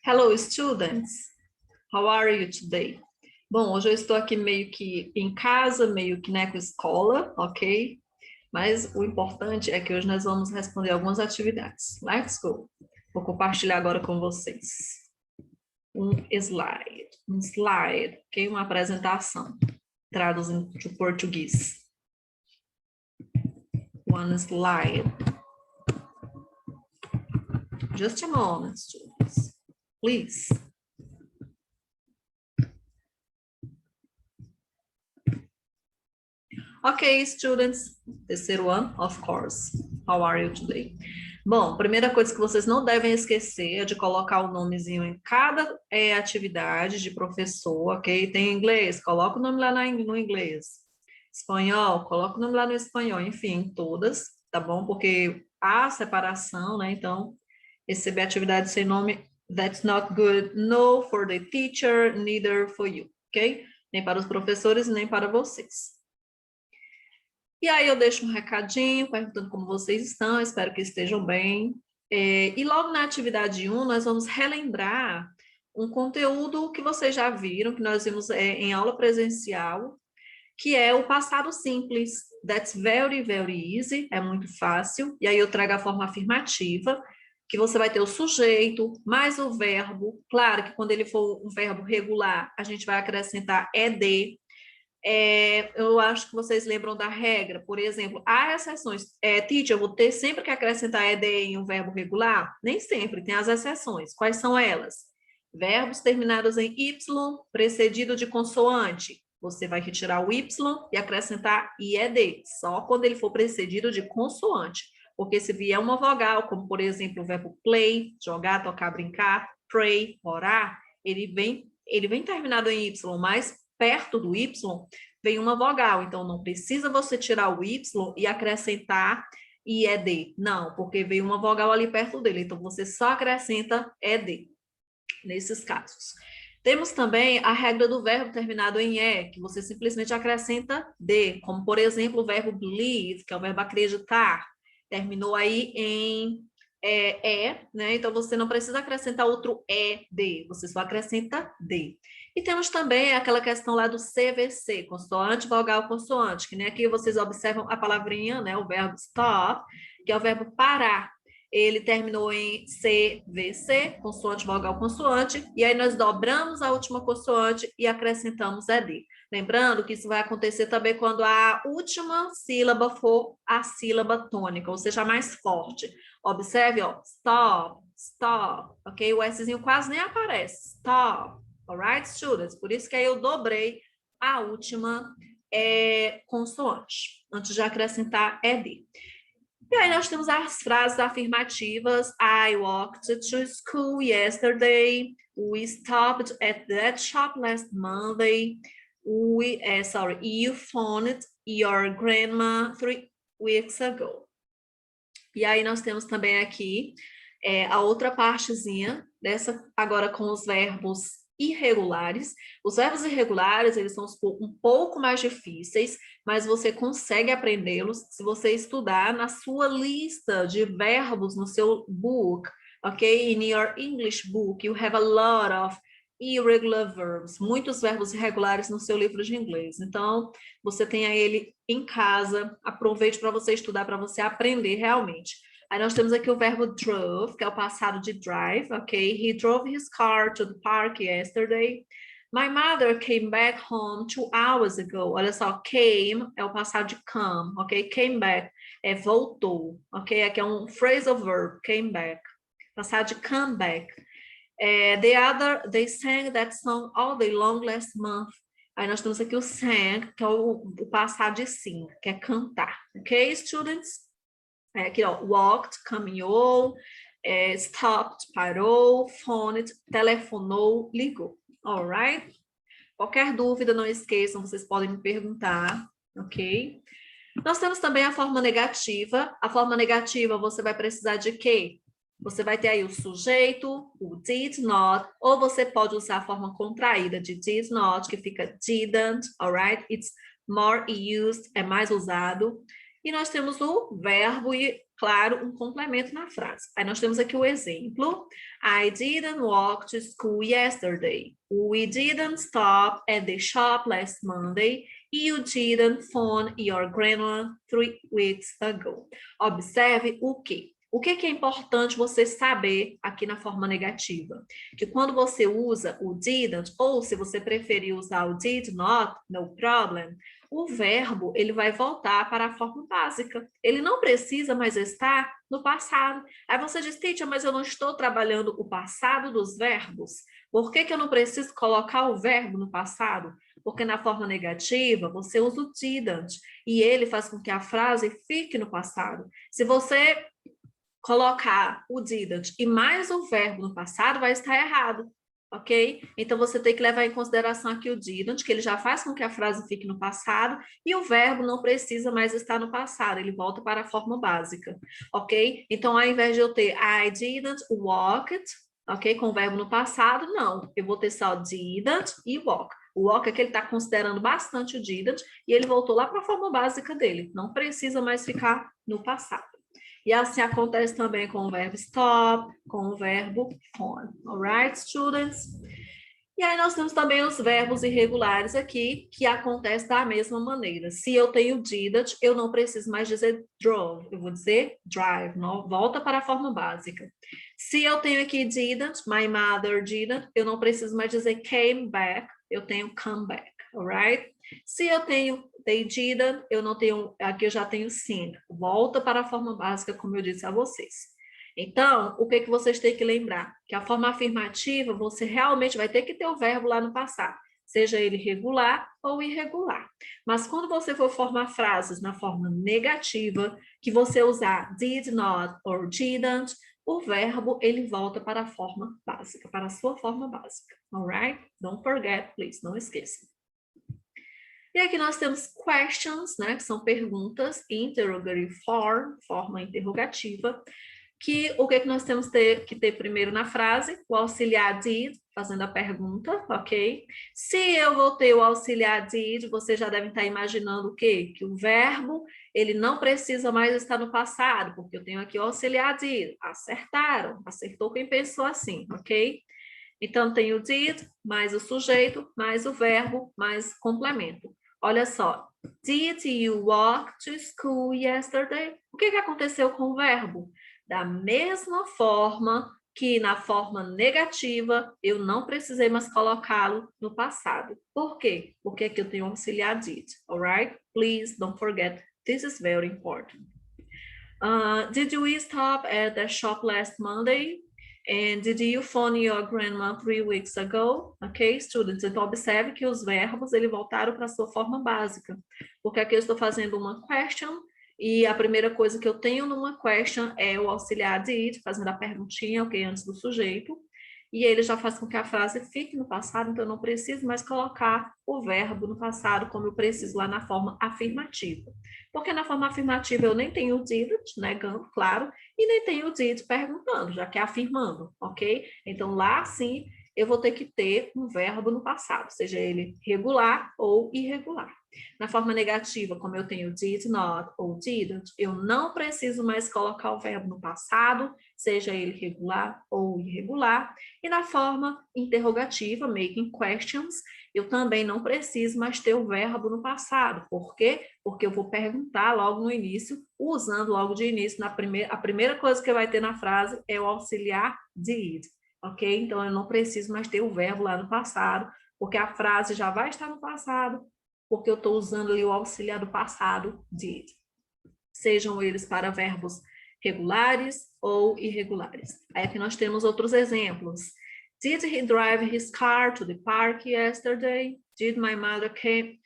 Hello, students. How are you today? Bom, hoje eu estou aqui meio que em casa, meio que, né, com escola, ok? Mas o importante é que hoje nós vamos responder algumas atividades. Let's go. Vou compartilhar agora com vocês um slide, ok? Uma apresentação, traduzindo para o português. One slide. Just a moment, students. Please. Ok, students, terceiro ano, of course. How are you today? Bom, primeira coisa que vocês não devem esquecer é de colocar o nomezinho em cada atividade de professor, ok? Tem inglês, coloca o nome lá no inglês. Espanhol, coloca o nome lá no espanhol, enfim, todas, tá bom? Porque há separação, né? Então, receber atividade sem nome, that's not good, no for the teacher, neither for you, ok? Nem para os professores, nem para vocês. E aí eu deixo um recadinho, perguntando como vocês estão, espero que estejam bem. E logo na atividade 1, nós vamos relembrar um conteúdo que vocês já viram, que nós vimos em aula presencial, que é o passado simples. That's very, very easy, é muito fácil. E aí eu trago a forma afirmativa, que você vai ter o sujeito, mais o verbo. Claro que quando ele for um verbo regular, a gente vai acrescentar ED. Eu acho que vocês lembram da regra, por exemplo, há exceções. Teacher, eu vou ter sempre que acrescentar ED em um verbo regular? Nem sempre, tem as exceções. Quais são elas? Verbos terminados em Y, precedido de consoante. Você vai retirar o Y e acrescentar IED, só quando ele for precedido de consoante. Porque se vier uma vogal, como por exemplo o verbo play, jogar, tocar, brincar, pray, orar, ele vem terminado em Y, mas perto do Y vem uma vogal, então não precisa você tirar o Y e acrescentar IED, não, porque veio uma vogal ali perto dele, então você só acrescenta ED, nesses casos. Temos também a regra do verbo terminado em E, que você simplesmente acrescenta D, como por exemplo o verbo believe, que é o verbo acreditar, terminou aí em né? Então você não precisa acrescentar outro ED, você só acrescenta D. E temos também aquela questão lá do CVC, consoante, vogal, consoante, que nem aqui vocês observam a palavrinha, né? O verbo stop, que é o verbo parar. Ele terminou em CVC, consoante, vogal, consoante, e aí nós dobramos a última consoante e acrescentamos ED. Lembrando que isso vai acontecer também quando a última sílaba for a sílaba tônica, ou seja, mais forte. Observe, ó, stop, stop, ok? O Szinho quase nem aparece, stop, alright, students? Por isso que aí eu dobrei a última consoante, antes de acrescentar ED. E aí nós temos as frases afirmativas. I walked to school yesterday. We stopped at that shop last Monday. You phoned your grandma 3 weeks ago. E aí nós temos também aqui a outra partezinha dessa, agora com os verbos irregulares. Os verbos irregulares, eles são um pouco mais difíceis, mas você consegue aprendê-los se você estudar na sua lista de verbos no seu book, ok? In your English book, you have a lot of irregular verbs, muitos verbos irregulares no seu livro de inglês. Então, você tenha ele em casa, aproveite para você estudar, para você aprender realmente. Aí nós temos aqui o verbo drove, que é o passado de drive, ok? He drove his car to the park yesterday. My mother came back home 2 hours ago. Olha só, came é o passado de come, ok? Came back voltou, ok? Aqui é um phrasal verb, came back. Passado de come back. They sang that song all day long last month. Aí nós temos aqui o sang, que é o passado de sing, que é cantar, ok, students? Aqui, ó, walked, caminhou, stopped, parou, phoned, telefonou, ligou, alright? Qualquer dúvida, não esqueçam, vocês podem me perguntar, ok? Nós temos também a forma negativa. A forma negativa, você vai precisar de quê? Você vai ter aí o sujeito, o did not, ou você pode usar a forma contraída de did not, que fica didn't, alright? It's more used, é mais usado. E nós temos o verbo claro, um complemento na frase. Aí nós temos aqui o exemplo. I didn't walk to school yesterday. We didn't stop at the shop last Monday. You didn't phone your grandma 3 weeks ago. Observe o quê? O que é importante você saber aqui na forma negativa? Que quando você usa o didn't, ou se você preferir usar o did not, no problem, o verbo ele vai voltar para a forma básica. Ele não precisa mais estar no passado. Aí você diz, teacher, mas eu não estou trabalhando o passado dos verbos. Por que eu não preciso colocar o verbo no passado? Porque na forma negativa, você usa o didn't, e ele faz com que a frase fique no passado. Se você colocar o didn't e mais o verbo no passado, vai estar errado, ok? Então, você tem que levar em consideração aqui o didn't, que ele já faz com que a frase fique no passado, e o verbo não precisa mais estar no passado, ele volta para a forma básica, ok? Então, ao invés de eu ter I didn't walk it, ok? Com o verbo no passado, não. Eu vou ter só didn't e walk. O walk é que ele está considerando bastante o didn't, e ele voltou lá para a forma básica dele, não precisa mais ficar no passado. E assim acontece também com o verbo stop, com o verbo phone. Alright, students? E aí nós temos também os verbos irregulares aqui, que acontece da mesma maneira. Se eu tenho didn't, eu não preciso mais dizer drove, eu vou dizer drive, não, volta para a forma básica. Se eu tenho aqui didn't, my mother didn't, eu não preciso mais dizer came back, eu tenho come back, alright? Se eu tenho they didn't, eu não tenho, aqui eu já tenho seen. Volta para a forma básica, como eu disse a vocês. Então, o que vocês têm que lembrar? Que a forma afirmativa, você realmente vai ter que ter o verbo lá no passado, seja ele regular ou irregular. Mas quando você for formar frases na forma negativa, que você usar did not or didn't, o verbo ele volta para a forma básica, para a sua forma básica. Alright? Don't forget, please, não esqueça. E aqui nós temos questions, né, que são perguntas, interrogative form, forma interrogativa, que o que nós temos que ter primeiro na frase? O auxiliar did, fazendo a pergunta, ok? Se eu vou ter o auxiliar did, você já deve estar imaginando o quê? Que o verbo, ele não precisa mais estar no passado, porque eu tenho aqui o auxiliar did. Acertaram, acertou quem pensou assim, ok? Então, tem o did, mais o sujeito, mais o verbo, mais complemento. Olha só, did you walk to school yesterday? O que aconteceu com o verbo? Da mesma forma que na forma negativa, eu não precisei mais colocá-lo no passado. Por quê? Porque aqui eu tenho auxiliar did, alright? Please don't forget, this is very important. Did you stop at the shop last Monday? And did you phone your grandma 3 weeks ago? Ok, students? Então, observe que os verbos, eles voltaram para a sua forma básica. Porque aqui eu estou fazendo uma question, e a primeira coisa que eu tenho numa question é o auxiliar did, fazendo a perguntinha, ok, antes do sujeito. E ele já faz com que a frase fique no passado, então eu não preciso mais colocar o verbo no passado, como eu preciso lá na forma afirmativa. Porque na forma afirmativa eu nem tenho o did, negando, claro, e nem tenho o did perguntando, já que é afirmando, ok? Então lá sim eu vou ter que ter um verbo no passado, seja ele regular ou irregular. Na forma negativa, como eu tenho did not ou didn't, eu não preciso mais colocar o verbo no passado, seja ele regular ou irregular. E na forma interrogativa, making questions, eu também não preciso mais ter o verbo no passado. Por quê? Porque eu vou perguntar logo no início, usando logo de início, a primeira coisa que vai ter na frase é o auxiliar did, ok? Então, eu não preciso mais ter o verbo lá no passado, porque a frase já vai estar no passado, porque eu estou usando ali o auxiliar do passado, did. Sejam eles para verbos regulares ou irregulares. Aí aqui nós temos outros exemplos. Did he drive his car to the park yesterday? Did my mother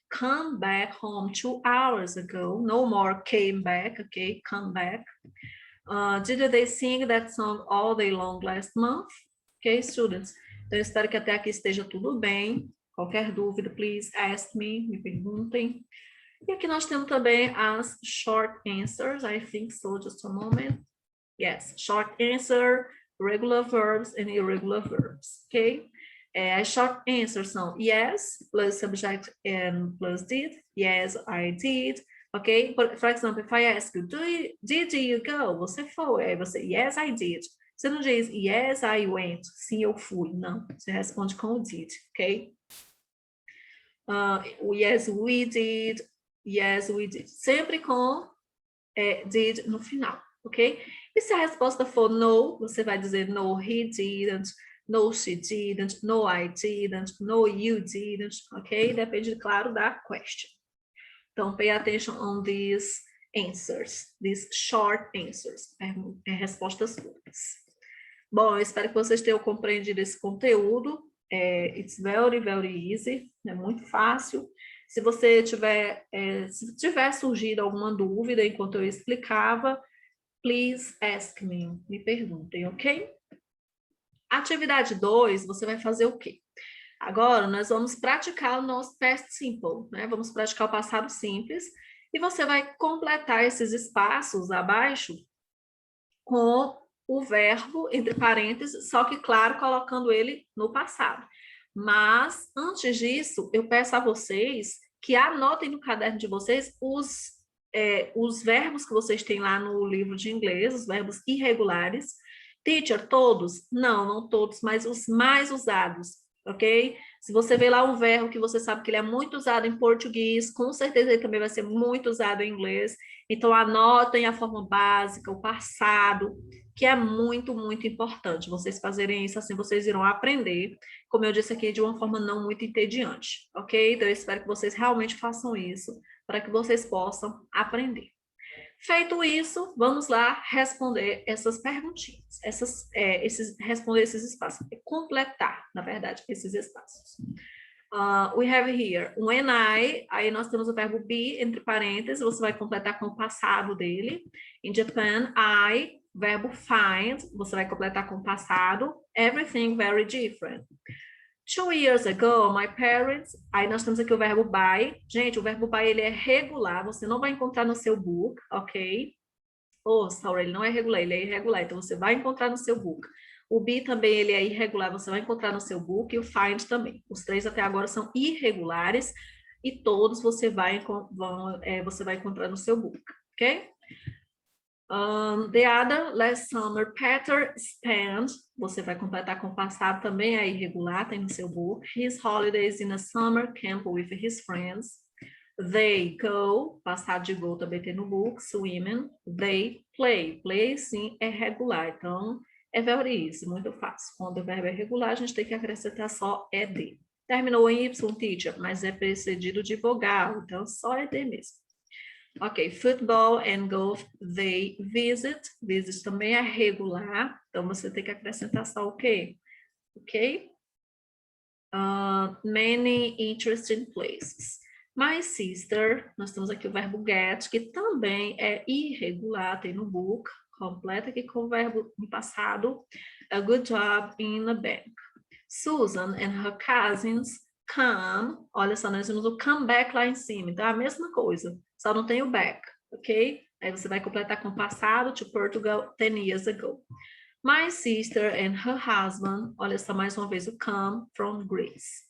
come back home 2 hours ago? No more came back, okay? Come back. Did they sing that song all day long last month? Okay, students? Então, eu espero que até aqui esteja tudo bem. Qualquer dúvida, please ask me perguntem. E aqui nós temos também as short answers, I think so, just a moment. Yes, short answer, regular verbs and irregular verbs, ok? As short answers são yes, plus subject and plus did. Yes, I did. Ok? For example, if I ask you, did you go? Você foi. Aí você, yes, I did. Você não diz, yes, I went. Sim, eu fui. Não. Você responde com o did, ok? Yes, we did. Yes, we did. Sempre com did no final, ok? E se a resposta for no, você vai dizer no, he didn't. No, she didn't. No, I didn't. No, you didn't. Ok? Depende, claro, da question. Então, pay attention on these answers, these short answers, respostas curtas. Bom, eu espero que vocês tenham compreendido esse conteúdo. It's very, very easy, é muito fácil. Se você se tiver surgido alguma dúvida enquanto eu explicava, please ask me perguntem, ok? Atividade 2, você vai fazer o quê? Agora, nós vamos praticar o nosso past simple, né? Vamos praticar o passado simples e você vai completar esses espaços abaixo com o verbo, entre parênteses, só que, claro, colocando ele no passado. Mas, antes disso, eu peço a vocês que anotem no caderno de vocês os verbos que vocês têm lá no livro de inglês, os verbos irregulares. Teacher, todos? Não, não todos, mas os mais usados, ok? Se você vê lá um verbo que você sabe que ele é muito usado em português, com certeza ele também vai ser muito usado em inglês. Então, anotem a forma básica, o passado, que é muito, muito importante. Vocês fazerem isso, assim vocês irão aprender, como eu disse aqui, de uma forma não muito entediante, ok? Então, eu espero que vocês realmente façam isso, para que vocês possam aprender. Feito isso, vamos lá responder essas perguntinhas, responder esses espaços, completar, na verdade, esses espaços. We have here, when I, aí nós temos o verbo be, entre parênteses, você vai completar com o passado dele. In Japan, I, verbo find, você vai completar com o passado. Everything very different. 2 years ago, my parents... Aí nós temos aqui o verbo buy. Gente, o verbo buy, ele é regular. Você não vai encontrar no seu book, ok? Sorry, ele não é regular, ele é irregular. Então, você vai encontrar no seu book. O be também, ele é irregular. Você vai encontrar no seu book. E o find também. Os três até agora são irregulares. E todos você vai encontrar no seu book, ok? The other, last summer, Peter spent, você vai completar com o passado também, é irregular, tem no seu book. His holidays in a summer camp with his friends. They go, passado de go também tem no book. Swimming, they play. Play, sim, é regular, então é very easy, muito fácil. Quando o verbo é regular, a gente tem que acrescentar só ed. Terminou em Y, teacher, mas é precedido de vogal, então só ed mesmo. Ok, football and golf, they visit. Visit também é regular, então você tem que acrescentar só o quê? Ok? Many interesting places. My sister, nós temos aqui o verbo get, que também é irregular, tem no book, completa aqui com o verbo no passado. A good job in a bank. Susan and her cousins come, olha só, nós temos o come back lá em cima, então é a mesma coisa, só não tem o back, ok? Aí você vai completar com passado, to Portugal 10 years ago. My sister and her husband, olha só mais uma vez o come from Greece.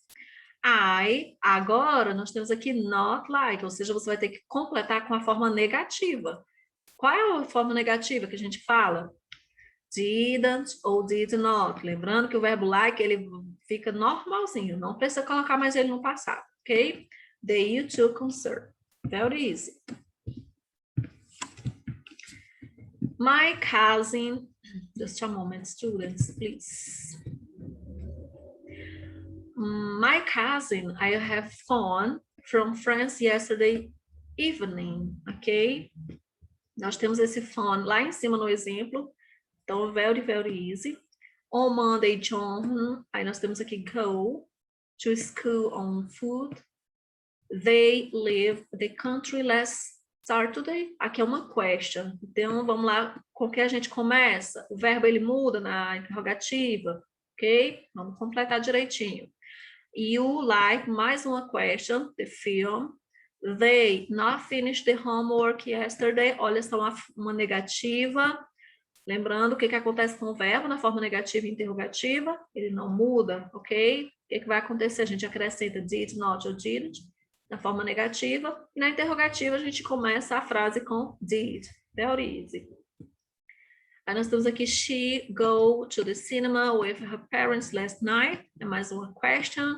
Agora nós temos aqui not like, ou seja, você vai ter que completar com a forma negativa. Qual é a forma negativa que a gente fala? Didn't ou did not. Lembrando que o verbo like, ele fica normalzinho, não precisa colocar mais ele no passado, ok? The you to concern. Very easy. My cousin, just a moment, students, please. My cousin, I have phone from France yesterday evening, ok? Nós temos esse phone lá em cima no exemplo, então very, very easy. On Monday, John, aí nós temos aqui go to school on foot. They leave the country last Saturday. Aqui é uma question. Então, vamos lá, com que a gente começa? O verbo, ele muda na interrogativa, ok? Vamos completar direitinho. E o like, mais uma question, the film. They not finished the homework yesterday. Olha só, uma negativa. Lembrando o que acontece com o verbo na forma negativa e interrogativa, ele não muda, ok? O que vai acontecer? A gente acrescenta did, not ou didn't. na forma negativa. E na interrogativa, a gente começa a frase com did. Very easy. Aí nós temos aqui, she go to the cinema with her parents last night. É mais uma question.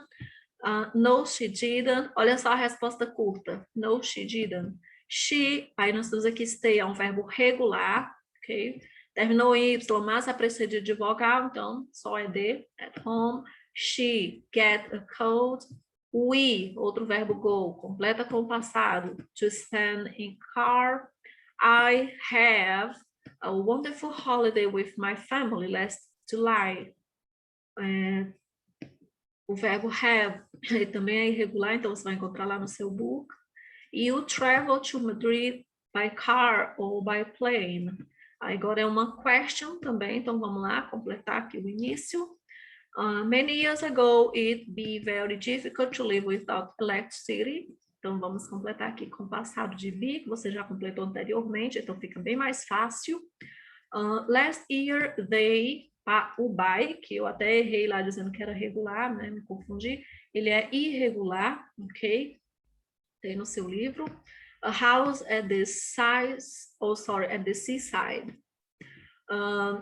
No, she didn't. Olha só a resposta curta. No, she didn't. She, aí nós temos aqui stay, é um verbo regular, ok? Terminou em Y, mas é precedido de vogal, então só é de. At home. She get a cold. We, outro verbo go, completa com o passado. To spend in car. I have a wonderful holiday with my family last July. O verbo have ele também é irregular, então você vai encontrar lá no seu book. You travel to Madrid by car or by plane. Agora é uma question também, então vamos lá completar aqui o início. Many years ago, it be very difficult to live without electricity. Então vamos completar aqui com o passado de be, que você já completou anteriormente, então fica bem mais fácil. Last year, o by, que eu até errei lá dizendo que era regular, né? Me confundi. Ele é irregular, ok? Tem no seu livro. A house at the at the seaside.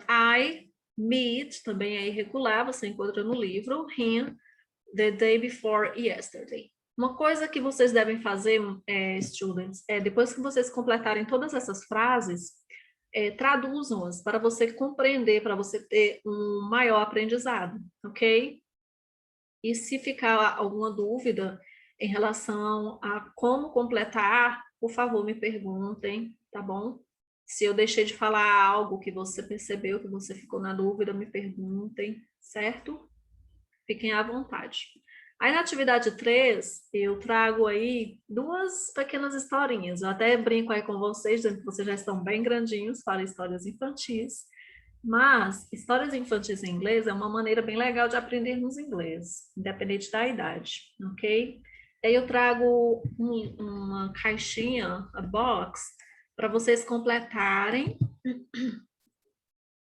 I meet, também é irregular, você encontra no livro. Him, the day before yesterday. Uma coisa que vocês devem fazer, students, depois que vocês completarem todas essas frases, traduzam-as para você compreender, para você ter um maior aprendizado, ok? E se ficar alguma dúvida em relação a como completar, por favor, me perguntem, tá bom? Se eu deixei de falar algo que você percebeu, que você ficou na dúvida, me perguntem, certo? Fiquem à vontade. Aí na atividade 3, eu trago aí 2 pequenas historinhas. Eu até brinco aí com vocês, dizendo que vocês já estão bem grandinhos para histórias infantis. Mas histórias infantis em inglês é uma maneira bem legal de aprendermos inglês, independente da idade, ok? Aí eu trago uma caixinha, a box, para vocês completarem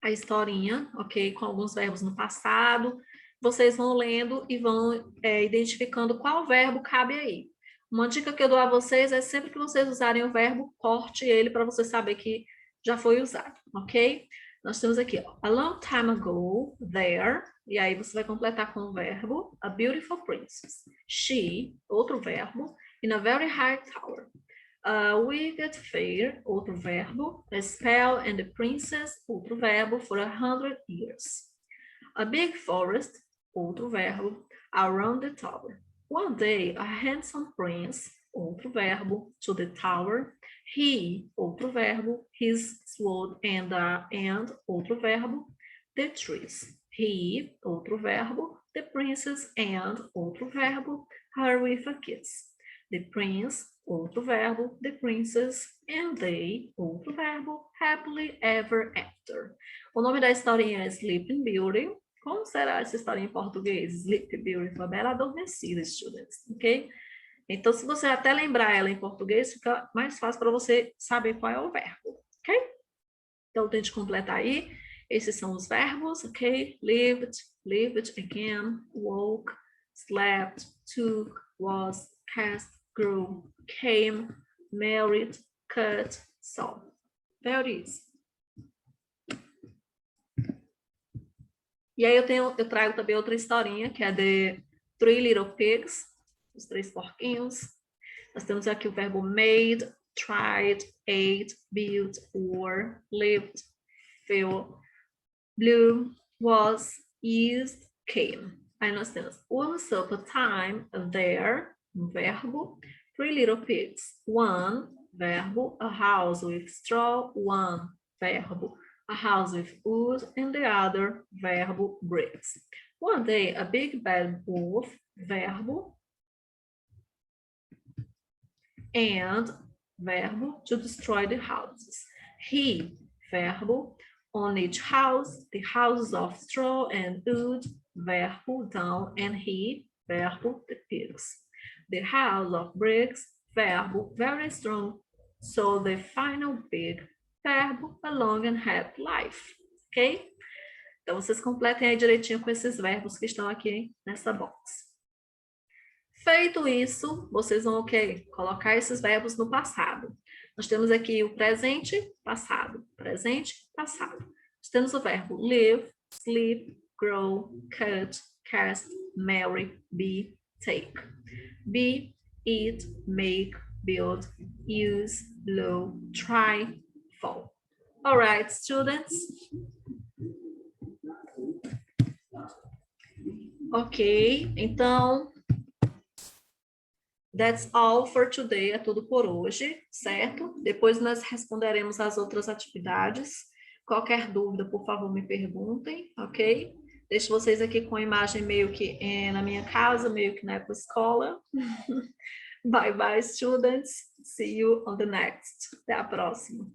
a historinha, ok? Com alguns verbos no passado. Vocês vão lendo e vão identificando qual verbo cabe aí. Uma dica que eu dou a vocês é sempre que vocês usarem o verbo, corte ele para você saber que já foi usado, ok? Nós temos aqui, ó, a long time ago, there, e aí você vai completar com o verbo, a beautiful princess. She, outro verbo, in a very high tower. Wicked fair, outro verbo. A spell and the princess, outro verbo, for 100 years. A big forest, outro verbo, around the tower. One day, a handsome prince, outro verbo, to the tower. He, outro verbo, his sword and outro verbo, the trees. He, outro verbo, the princess and outro verbo, her with a kiss. The prince, outro verbo, the princess, and they, outro verbo, happily ever after. O nome da historinha é Sleeping Beauty. Como será essa história em português? Sleeping Beauty, uma bela adormecida, students, ok? Então, se você até lembrar ela em português, fica mais fácil para você saber qual é o verbo, ok? Então, tente completar aí. Esses são os verbos, ok? Lived, lived again, woke, slept, took, was, cast, grew, came, married, cut, saw. Very easy. E aí eu trago também outra historinha, que é The Three Little Pigs, os 3 porquinhos. Nós temos aqui o verbo made, tried, ate, built, wore, lived, fell, blew, was, used, came. Aí nós temos once upon a time, there, um verbo, 3 little pigs, one, verbo, a house with straw, one, verbo, a house with wood, and the other, verbo, bricks. One day, a big bad wolf, verbo, and, verbo, to destroy the houses. He, verbo, on each house, the houses of straw and wood, verbo, down, and he, verbo, the pigs. The house of bricks, verbo, very strong, so the final pig, verbo, a long and happy life, ok? Então, vocês completem aí direitinho com esses verbos que estão aqui nessa box. Feito isso, vocês vão o quê? Colocar esses verbos no passado. Nós temos aqui o presente, passado. Presente, passado. Nós temos o verbo live, sleep, grow, cut, cast, marry, be, take. Be, eat, make, build, use, blow, try, fall. All right, students. Ok, então, that's all for today, é tudo por hoje, certo? Depois nós responderemos as outras atividades. Qualquer dúvida, por favor, me perguntem, ok? Deixo vocês aqui com a imagem meio que na minha casa, meio que na escola. Bye bye, students. See you on the next. Até a próxima.